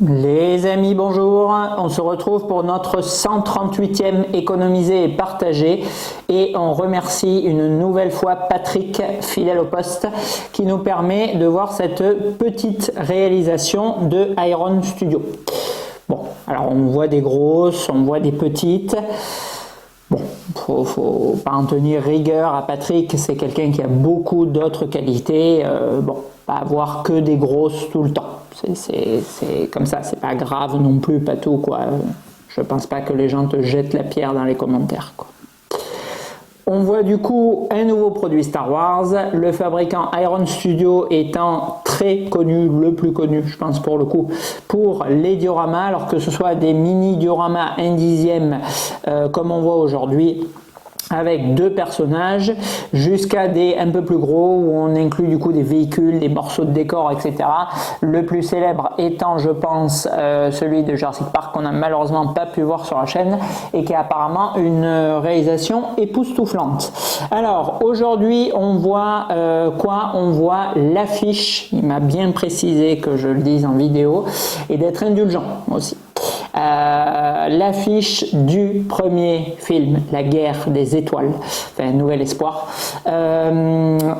Les amis, bonjour, on se retrouve pour notre 138e économiser et partager et on remercie une nouvelle fois Patrick, fidèle au poste, qui nous permet de voir cette petite réalisation de Iron Studio. Bon, alors on voit des grosses, on voit des petites. Bon, faut pas en tenir rigueur à Patrick, c'est quelqu'un qui a beaucoup d'autres qualités. Bon, pas avoir que des grosses tout le temps. C'est comme ça, c'est pas grave non plus, pas tout quoi. Je pense pas que les gens te jettent la pierre dans les commentaires quoi. On voit du coup un nouveau produit Star Wars, le fabricant Iron Studio étant très connu, le plus connu je pense pour le coup, pour les dioramas, alors que ce soit des mini dioramas 1/10 comme on voit aujourd'hui, avec deux personnages, jusqu'à des un peu plus gros où on inclut du coup des véhicules, des morceaux de décor, etc. Le plus célèbre étant, je pense, celui de Jurassic Park qu'on n'a malheureusement pas pu voir sur la chaîne et qui est apparemment une réalisation époustouflante. Alors aujourd'hui on voit quoi? On voit l'affiche, il m'a bien précisé que je le dise en vidéo et d'être indulgent aussi. L'affiche du premier film, La Guerre des Étoiles, enfin un nouvel espoir,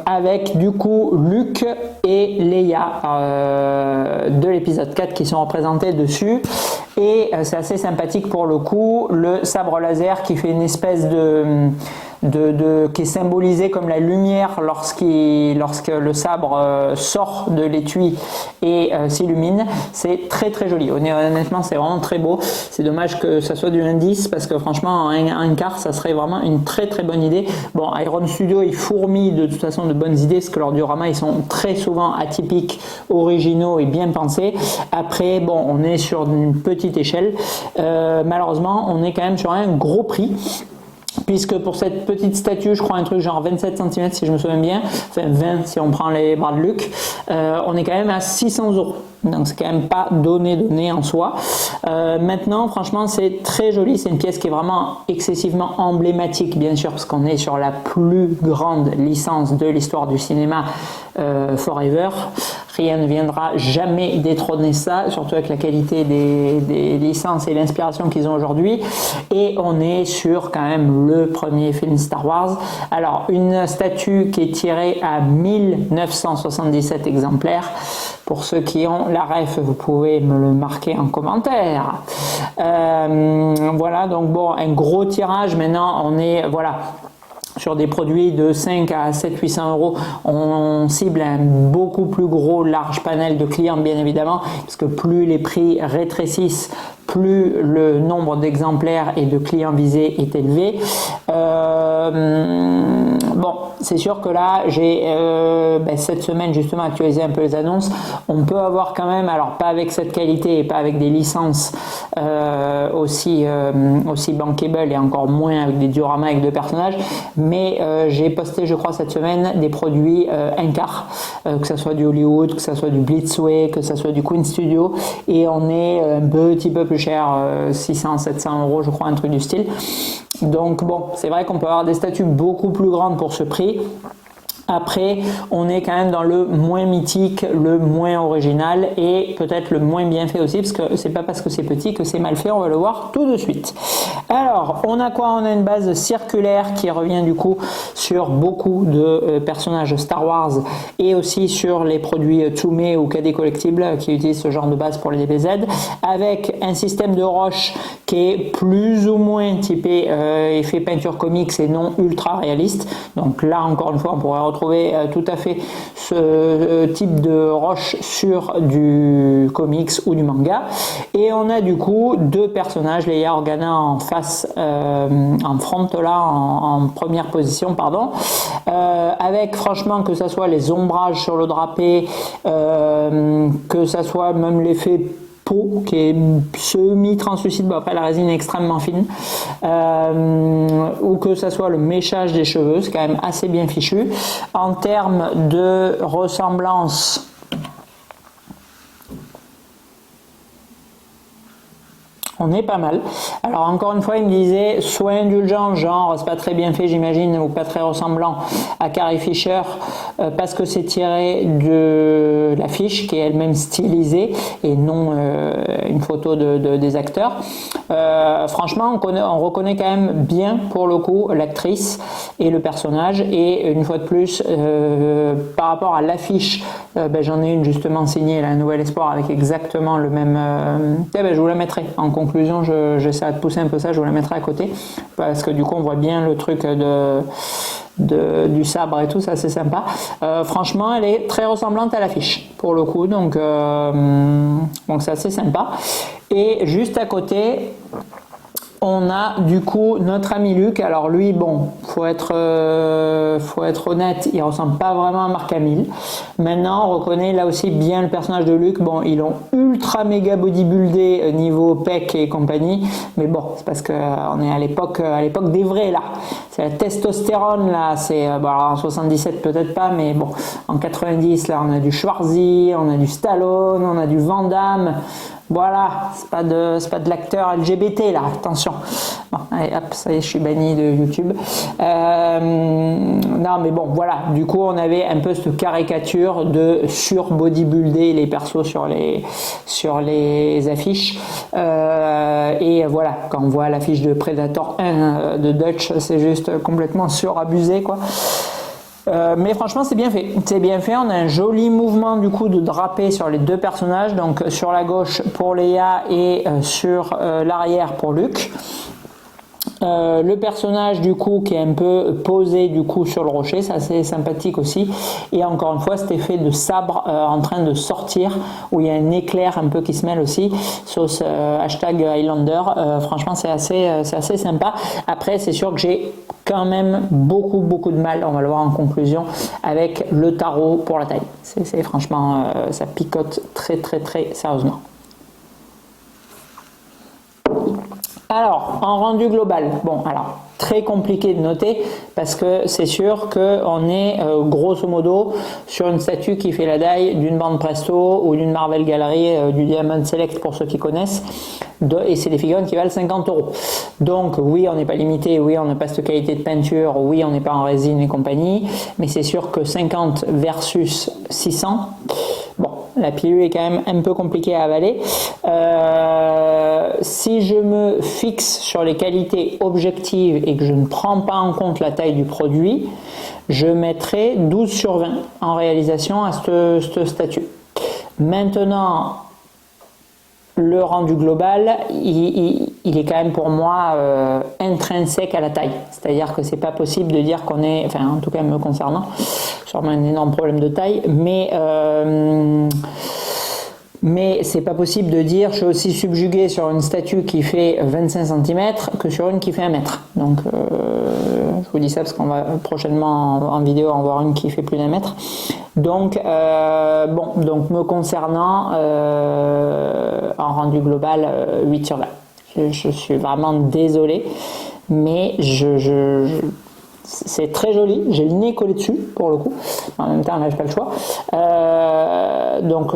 avec du coup Luke et Leia de l'épisode 4 qui sont représentés dessus. Et c'est assez sympathique pour le coup, le sabre laser qui fait une espèce qui est symbolisé comme la lumière lorsque le sabre sort de l'étui et s'illumine. C'est très très joli. Honnêtement, c'est vraiment très beau. C'est dommage que ça soit du indice parce que franchement, un quart, ça serait vraiment une très très bonne idée. Bon, Iron Studio, il fourmille de toute façon de bonnes idées parce que leurs dioramas, ils sont très souvent atypiques, originaux et bien pensés. Après, bon, on est sur une petite échelle. Malheureusement, on est quand même sur un gros prix. Puisque pour cette petite statue, je crois un truc genre 27 cm si je me souviens bien, enfin 20 si on prend les bras de Luke, on est quand même à 600 €. Donc c'est quand même pas donné en soi. Maintenant, franchement, c'est très joli. C'est une pièce qui est vraiment excessivement emblématique, bien sûr, parce qu'on est sur la plus grande licence de l'histoire du cinéma forever. Rien ne viendra jamais détrôner ça, surtout avec la qualité des licences et l'inspiration qu'ils ont aujourd'hui. Et on est sur quand même le premier film Star Wars. Alors, une statue qui est tirée à 1977 exemplaires. Pour ceux qui ont la ref, vous pouvez me le marquer en commentaire. Voilà, donc bon, un gros tirage. Maintenant, on est, voilà, sur des produits de 5 à 700-800 €, on cible un beaucoup plus gros, large panel de clients, bien évidemment, parce que plus les prix rétrécissent, plus le nombre d'exemplaires et de clients visés est élevé. Bon, c'est sûr que là, j'ai cette semaine justement actualisé un peu les annonces. On peut avoir quand même, alors pas avec cette qualité et pas avec des licences aussi bankable et encore moins avec des dioramas avec deux personnages, mais j'ai posté, je crois, cette semaine des produits un quart, que ce soit du Hollywood, que ce soit du Blitzway, que ce soit du Queen Studio, et on est un petit peu plus cher, 600-700 € je crois, un truc du style. Donc bon, c'est vrai qu'on peut avoir des statues beaucoup plus grandes pour ce prix. Après, on est quand même dans le moins mythique, le moins original et peut-être le moins bien fait aussi, parce que c'est pas parce que c'est petit que c'est mal fait, on va le voir tout de suite. Alors, on a quoi? On a une base circulaire qui revient du coup sur beaucoup de personnages Star Wars et aussi sur les produits Tsume ou KD Collectibles qui utilisent ce genre de base pour les DBZ, avec un système de roche qui est plus ou moins typé effet peinture comics et non ultra réaliste. Donc là, encore une fois, on pourrait retrouver tout à fait ce type de roche sur du comics ou du manga. Et on a du coup deux personnages, Leia Organa en face, en front là, en première position, pardon, avec franchement que ça soit les ombrages sur le drapé, que ça soit même l'effet peau qui est semi-translucide, bon, après la résine est extrêmement fine, ou que ça soit le méchage des cheveux, c'est quand même assez bien fichu. En termes de ressemblance, On est pas mal. Alors encore une fois, il me disait soit indulgent, genre c'est pas très bien fait, j'imagine, ou pas très ressemblant à Carrie Fisher, parce que c'est tiré de l'affiche qui est elle-même stylisée et non une photo des acteurs. Franchement, on reconnaît quand même bien pour le coup l'actrice et le personnage. Et une fois de plus, par rapport à l'affiche, j'en ai une justement signée, la Nouvelle Espoir, avec exactement le même. Je vous la mettrai en conclusion, j'essaierai de pousser un peu ça, je vous la mettrai à côté, parce que du coup on voit bien le truc du sabre et tout, ça c'est sympa. Franchement, elle est très ressemblante à l'affiche pour le coup, donc c'est assez sympa. Et juste à côté, on a du coup notre ami Luc. Alors lui, bon, faut être honnête, il ressemble pas vraiment à Mark Hamill. Maintenant, on reconnaît là aussi bien le personnage de Luc. Bon, ils l'ont ultra méga bodybuildé niveau pec et compagnie, mais bon, c'est parce que on est à l'époque des vrais là. C'est la testostérone là. C'est alors en 77 peut-être pas, mais bon, en 90 là, on a du Schwarzy, on a du Stallone, on a du Van Damme. Voilà, c'est pas de l'acteur LGBT là, attention. Bon, allez, hop, ça y est, je suis banni de YouTube. Non, mais bon, voilà. Du coup, on avait un peu cette caricature de sur-bodybuilder les persos sur les affiches. Et voilà, quand on voit l'affiche de Predator 1 de Dutch, c'est juste complètement surabusé, quoi. Mais franchement c'est bien fait, on a un joli mouvement du coup de drapé sur les deux personnages, donc sur la gauche pour Leia et sur l'arrière pour Luke. Le personnage du coup qui est un peu posé du coup sur le rocher, c'est assez sympathique aussi, et encore une fois cet effet de sabre en train de sortir où il y a un éclair un peu qui se mêle aussi, sauce hashtag Highlander. Franchement c'est assez sympa. Après c'est sûr que j'ai quand même beaucoup de mal, on va le voir en conclusion, avec le tarot pour la taille. C'est franchement ça picote très sérieusement. Alors, en rendu global, très compliqué de noter parce que c'est sûr qu'on est grosso modo sur une statue qui fait la taille d'une bande Presto ou d'une Marvel Gallery, du Diamond Select pour ceux qui connaissent, et c'est des figurines qui valent 50 €. Donc oui, on n'est pas limité, oui, on n'a pas cette qualité de peinture, oui, on n'est pas en résine et compagnie, mais c'est sûr que 50 versus 600, bon, la pilule est quand même un peu compliquée à avaler. Si je me fixe sur les qualités objectives et que je ne prends pas en compte la taille du produit, je mettrai 12/20 en réalisation à cette statue. Maintenant, le rendu global, il est quand même pour moi intrinsèque à la taille. C'est-à-dire que c'est pas possible de dire qu'on est, enfin en tout cas me concernant, sûrement un énorme problème de taille, mais c'est pas possible de dire je suis aussi subjugué sur une statue qui fait 25 cm que sur une qui fait 1 mètre. Donc je vous dis ça parce qu'on va prochainement en vidéo en voir une qui fait plus d'1 mètre. Donc donc me concernant, en rendu global 8/20. Je suis vraiment désolé, mais c'est très joli, j'ai le nez collé dessus pour le coup, en même temps là j'ai pas le choix. Donc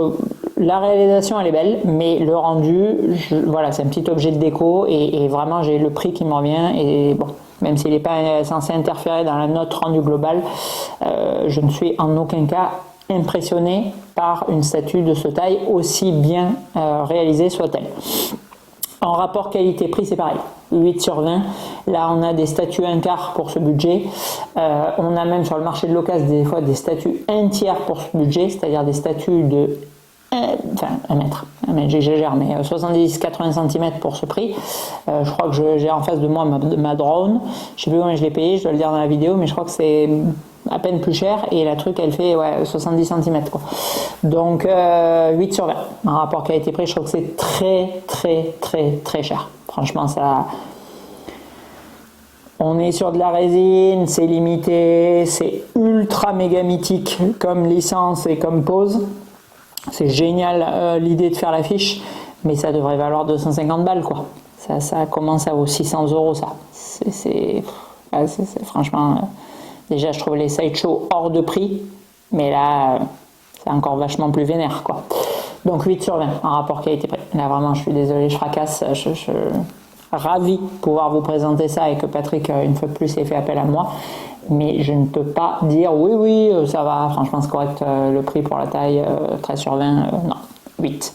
la réalisation elle est belle, mais le rendu, voilà, c'est un petit objet de déco et vraiment j'ai le prix qui me revient, et bon, même s'il n'est pas censé interférer dans la note rendu global, je ne suis en aucun cas impressionné par une statue de ce taille, aussi bien réalisée soit-elle. En rapport qualité-prix, c'est pareil, 8/20. Là, on a des statues 1/4 pour ce budget. On a même sur le marché de l'occasion des fois des statues 1/3 pour ce budget, c'est-à-dire des statues de 1 mètre, j'exagère, mais 70-80 cm pour ce prix. Je crois que j'ai en face de moi ma drone. Je sais plus combien je l'ai payé, je dois le dire dans la vidéo, mais je crois que c'est à peine plus cher, et la truc elle fait 70 cm quoi. Donc 8/20 en rapport qualité-prix, je trouve que c'est très cher. Franchement, ça, on est sur de la résine, c'est limité, c'est ultra méga mythique comme licence et comme pose. C'est génial l'idée de faire l'affiche, mais ça devrait valoir 250 balles quoi. Ça commence à vaut 600 € ça. C'est franchement, déjà je trouve les sideshows hors de prix, mais là c'est encore vachement plus vénère quoi. Donc 8 sur 20 en rapport qualité-prix. Là vraiment, je suis désolé, je fracasse. Je suis ravi de pouvoir vous présenter ça et que Patrick, une fois de plus, ait fait appel à moi. Mais je ne peux pas dire oui, ça va, franchement c'est correct, le prix pour la taille, 13 sur 20, non, 8.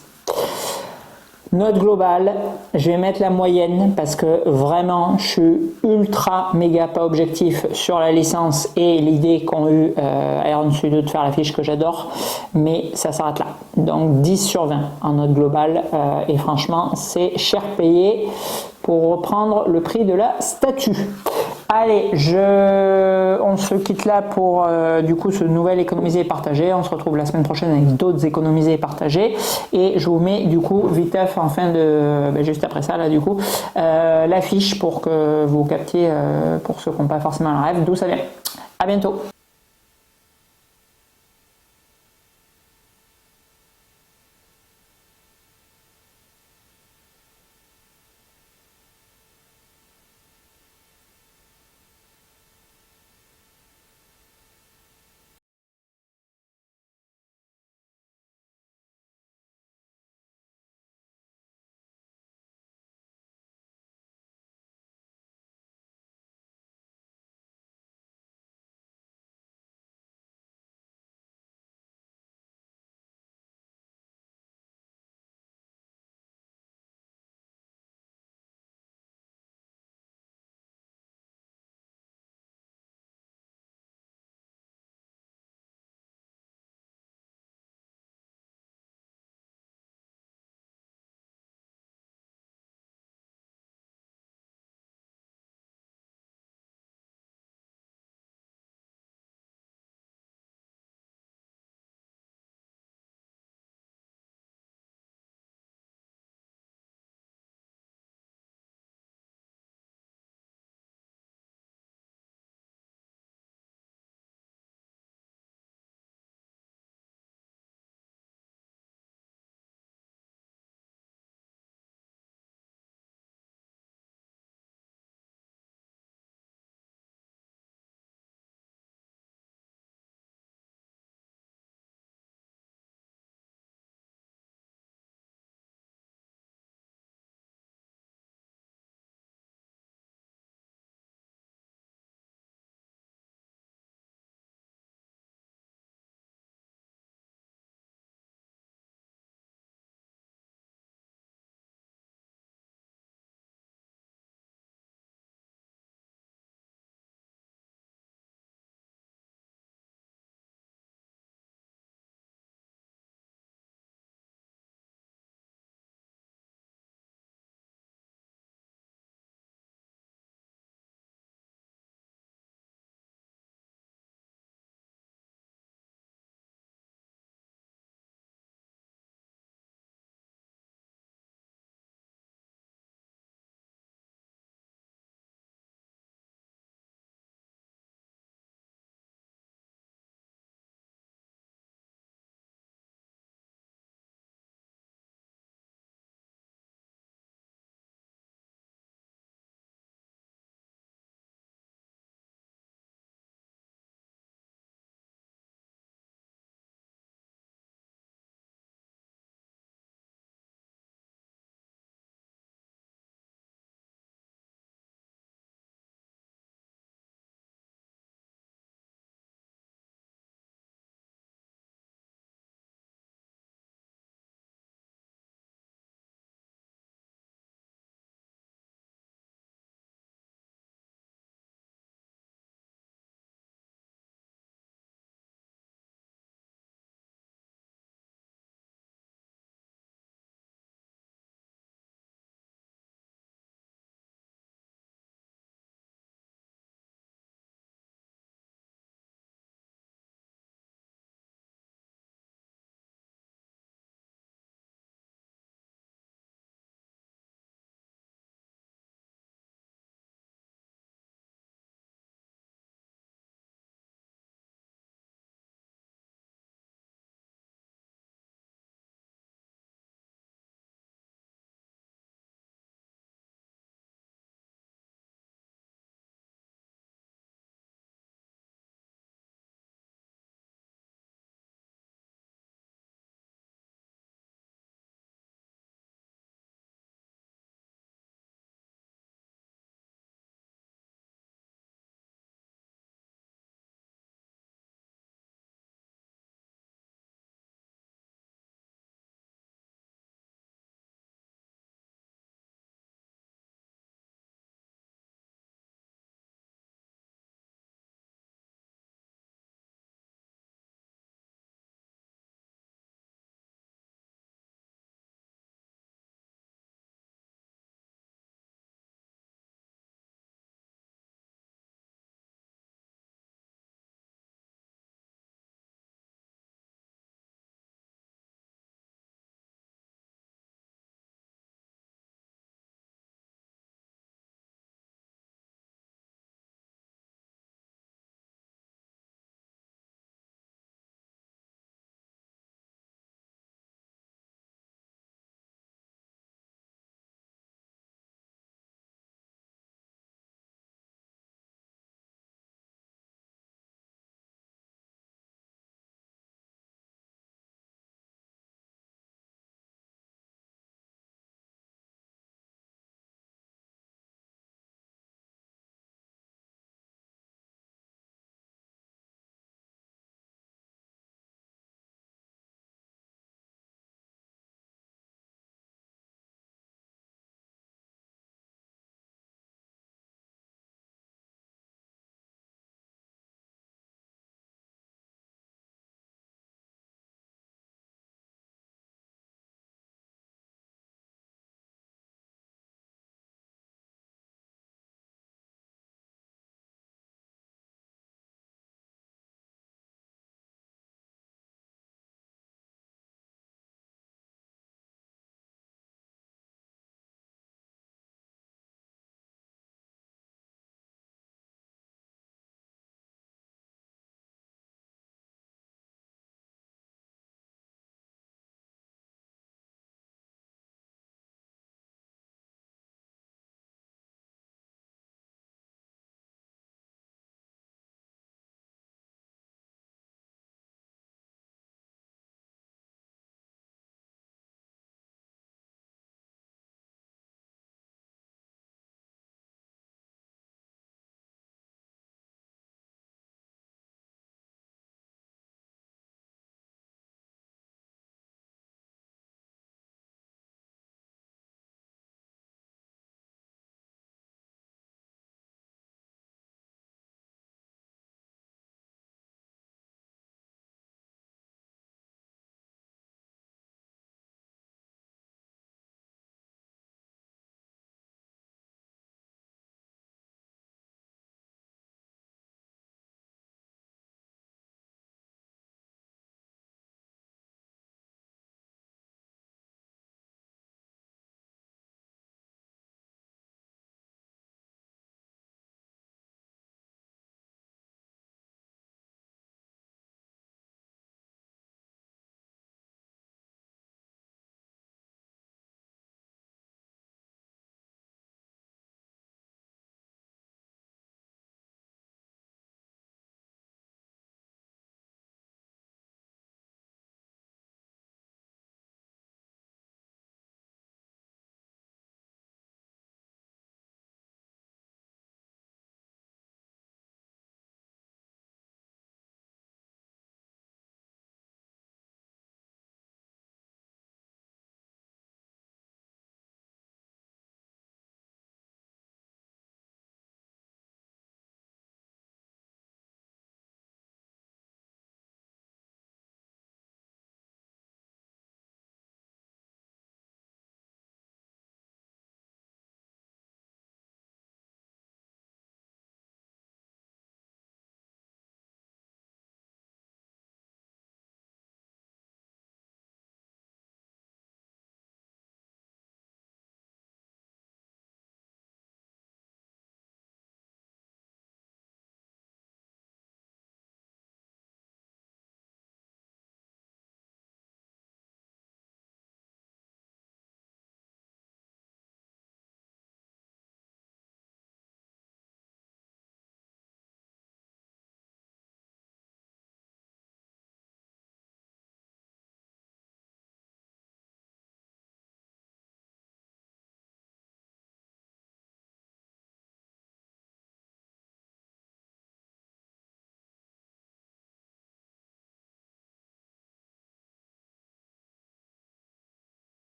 Note globale, je vais mettre la moyenne parce que vraiment je suis ultra méga pas objectif sur la licence et l'idée qu'ont eu Iron Studio de faire la fiche que j'adore, mais ça s'arrête là. Donc 10 sur 20 en note globale et franchement c'est cher payé pour reprendre le prix de la statue. Allez, on se quitte là pour du coup ce nouvel économiser et partager. On se retrouve la semaine prochaine avec d'autres économisés et partagés. Et je vous mets du coup viteuf en fin de, juste après ça là du coup, l'affiche pour que vous captiez pour ceux qui n'ont pas forcément le rêve d'où ça vient. À bientôt.